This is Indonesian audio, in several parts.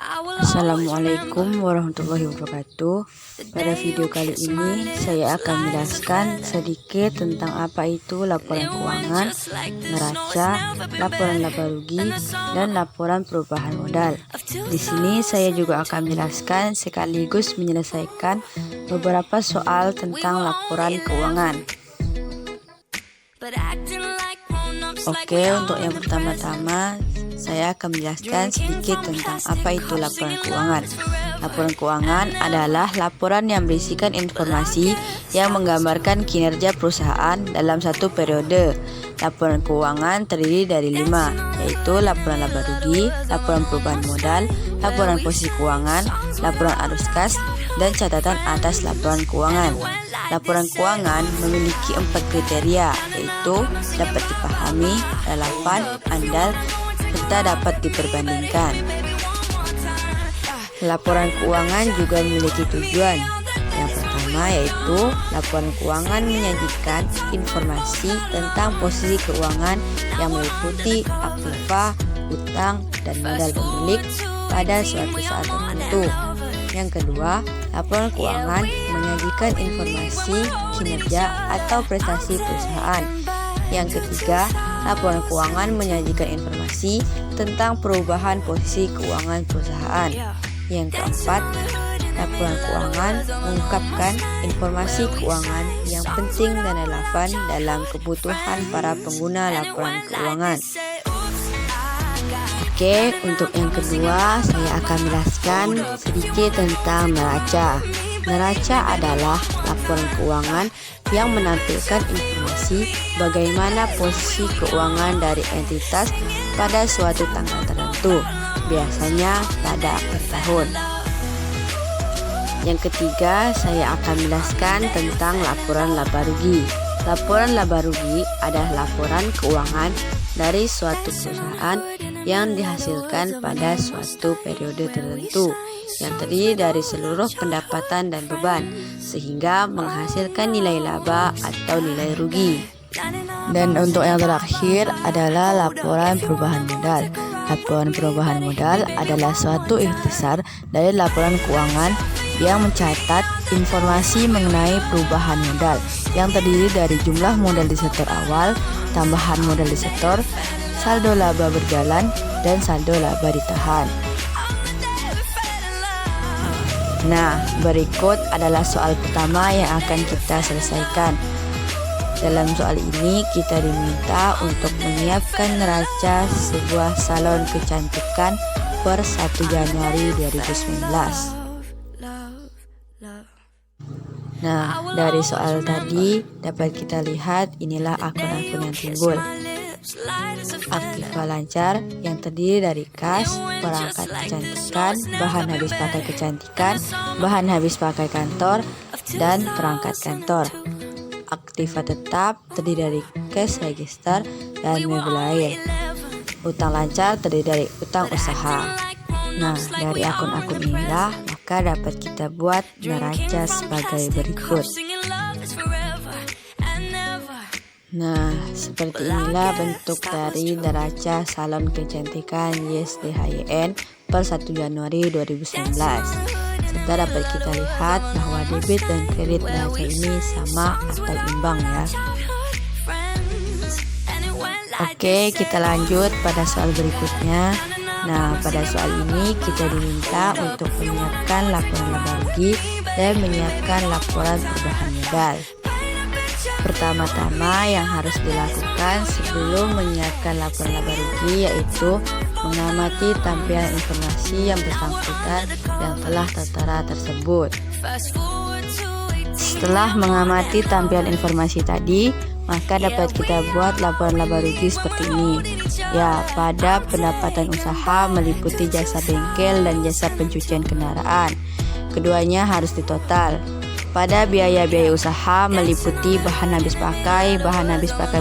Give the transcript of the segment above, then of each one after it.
Assalamualaikum warahmatullahi wabarakatuh. Pada video kali ini saya akan menjelaskan sedikit tentang apa itu laporan keuangan, neraca, laporan laba rugi, dan laporan perubahan modal. Di sini saya juga akan menjelaskan sekaligus menyelesaikan beberapa soal tentang laporan keuangan. Oke, untuk yang pertama-tama saya akan menjelaskan sedikit tentang apa itu laporan keuangan. Laporan keuangan adalah laporan yang berisikan informasi yang menggambarkan kinerja perusahaan dalam satu periode. Laporan keuangan terdiri dari 5, yaitu laporan laba rugi, laporan perubahan modal, laporan posisi keuangan, laporan arus kas, dan catatan atas laporan keuangan. Laporan keuangan memiliki 4 kriteria, yaitu dapat dipahami, relevan, andal, serta dapat diperbandingkan. Laporan keuangan juga memiliki tujuan. Yang pertama yaitu laporan keuangan menyajikan informasi tentang posisi keuangan yang meliputi aktiva, utang, dan modal pemilik pada suatu saat tertentu. Yang kedua, laporan keuangan menyajikan informasi kinerja atau prestasi perusahaan. Yang ketiga, laporan keuangan menyajikan informasi tentang perubahan posisi keuangan perusahaan. Yang keempat, laporan keuangan mengungkapkan informasi keuangan yang penting dan relevan dalam kebutuhan para pengguna laporan keuangan. Oke, untuk yang kedua saya akan menjelaskan sedikit tentang neraca. Neraca adalah laporan keuangan yang menampilkan informasi bagaimana posisi keuangan dari entitas pada suatu tanggal tertentu, biasanya pada akhir tahun. Yang ketiga, saya akan menjelaskan tentang laporan laba rugi. Laporan laba rugi adalah laporan keuangan dari suatu perusahaan yang dihasilkan pada suatu periode tertentu yang terdiri dari seluruh pendapatan dan beban sehingga menghasilkan nilai laba atau nilai rugi. Dan untuk yang terakhir adalah laporan perubahan modal. Laporan perubahan modal adalah suatu ikhtisar dari laporan keuangan yang mencatat informasi mengenai perubahan modal yang terdiri dari jumlah modal di sektor awal, tambahan modal di sektor, saldo laba berjalan, dan saldo laba ditahan. Nah, berikut adalah soal pertama yang akan kita selesaikan. Dalam soal ini kita diminta untuk menyiapkan neraca sebuah salon kecantikan per 1 Januari 2019. Nah, dari soal tadi dapat kita lihat inilah akun-akun yang timbul. Aktiva lancar yang terdiri dari kas, perangkat kecantikan, bahan habis pakai kecantikan, bahan habis pakai kantor, dan perangkat kantor. Aktiva tetap terdiri dari cash register dan mebel lain. Utang lancar terdiri dari utang usaha. Nah, dari akun-akun inilah maka dapat kita buat neraca sebagai berikut. Nah, seperti inilah bentuk dari neraca salon kecantikan YSDHYN per 1 Januari 2019. Serta dapat kita lihat bahwa debit dan kredit neraca ini sama atau imbang ya. Oke, kita lanjut pada soal berikutnya. Nah, pada soal ini kita diminta untuk menyiapkan laporan laba rugi dan menyiapkan laporan perubahan modal. Pertama-tama yang harus dilakukan sebelum menyiapkan laporan laba rugi yaitu mengamati tampilan informasi yang bersangkutan yang telah tertera tersebut. Setelah mengamati tampilan informasi tadi, maka dapat kita buat laporan laba rugi seperti ini. Ya, pada pendapatan usaha meliputi jasa bengkel dan jasa pencucian kendaraan. Keduanya harus ditotal. Pada biaya-biaya usaha meliputi bahan habis pakai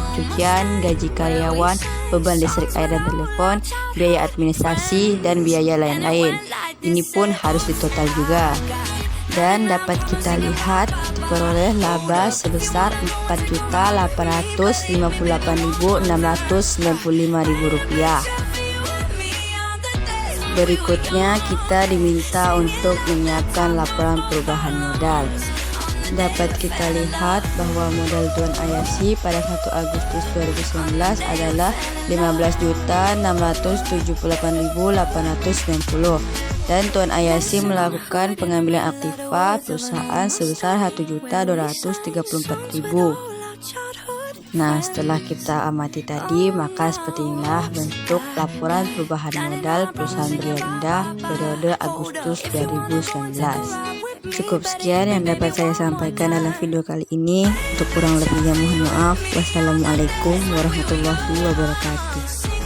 pencucian, gaji karyawan, beban listrik, air dan telepon, biaya administrasi, dan biaya lain-lain. Ini pun harus ditotal juga. Dan dapat kita lihat diperoleh laba sebesar Rp4.858.695. Berikutnya kita diminta untuk menyiapkan laporan perubahan modal. Dapat kita lihat bahwa modal Tuan Ayasi pada 1 Agustus 2019 adalah 15.678.890 dan Tuan Ayasi melakukan pengambilan aktiva perusahaan sebesar 1.234.000. Nah, setelah kita amati tadi, maka seperti inilah bentuk laporan perubahan modal perusahaan Berliandah periode Agustus 2019. Cukup sekian yang dapat saya sampaikan dalam video kali ini. Untuk kurang lebihnya mohon maaf. Wassalamualaikum warahmatullahi wabarakatuh.